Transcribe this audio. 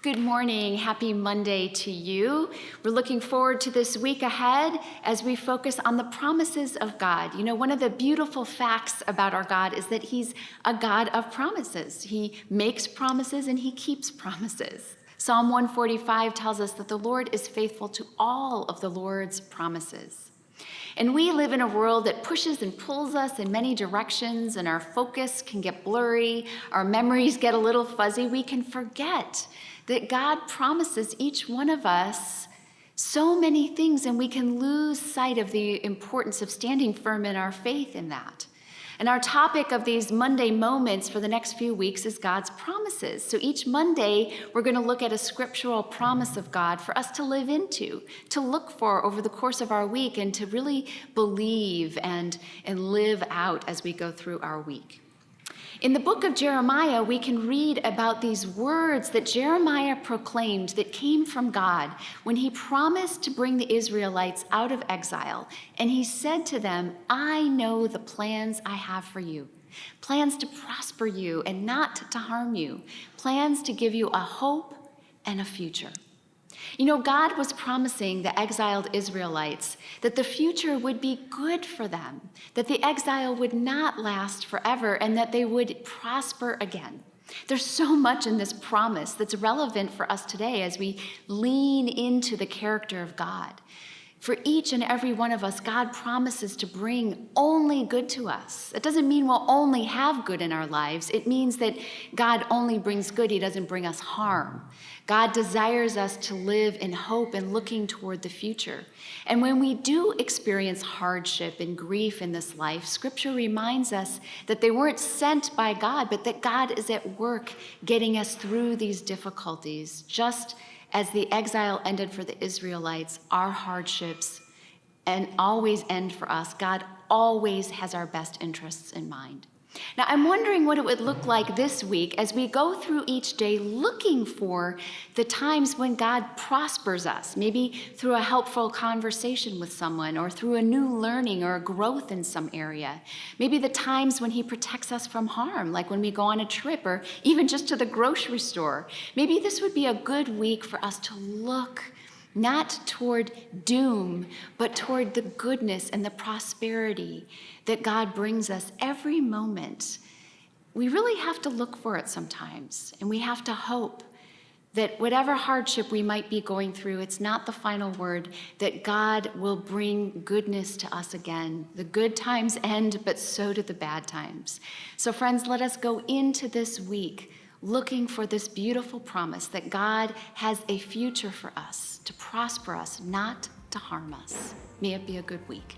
Good morning. Happy Monday to you. We're looking forward to this week ahead as we focus on the promises of God. You know, one of the beautiful facts about our God is that he's a God of promises. He makes promises and he keeps promises. Psalm 145 tells us that the Lord is faithful to all of the Lord's promises. And we live in a world that pushes and pulls us in many directions, and our focus can get blurry, our memories get a little fuzzy. We can forget that God promises each one of us so many things, and we can lose sight of the importance of standing firm in our faith in that. And our topic of these Monday moments for the next few weeks is God's promises. So each Monday, we're going to look at a scriptural promise of God for us to live into, to look for over the course of our week, and to really believe and live out as we go through our week. In the book of Jeremiah, we can read about these words that Jeremiah proclaimed that came from God when he promised to bring the Israelites out of exile. And he said to them, "I know the plans I have for you, plans to prosper you and not to harm you, plans to give you a hope and a future." You know, God was promising the exiled Israelites that the future would be good for them, that the exile would not last forever, and that they would prosper again. There's so much in this promise that's relevant for us today as we lean into the character of God. For each and every one of us, God promises to bring only good to us. It doesn't mean we'll only have good in our lives. It means that God only brings good. He doesn't bring us harm. God desires us to live in hope and looking toward the future. And when we do experience hardship and grief in this life, Scripture reminds us that they weren't sent by God, but that God is at work getting us through these difficulties, just as the exile ended for the Israelites. Our hardships and always end for us. God always has our best interests in mind. Now, I'm wondering what it would look like this week as we go through each day looking for the times when God prospers us, maybe through a helpful conversation with someone, or through a new learning or a growth in some area. Maybe the times when he protects us from harm, like when we go on a trip or even just to the grocery store. Maybe this would be a good week for us to look not toward doom, but toward the goodness and the prosperity that God brings us every moment. We really have to look for it sometimes, and we have to hope that whatever hardship we might be going through, it's not the final word, that God will bring goodness to us again. The good times end, but so do the bad times. So friends, let us go into this week looking for this beautiful promise that God has a future for us, to prosper us, not to harm us. May it be a good week.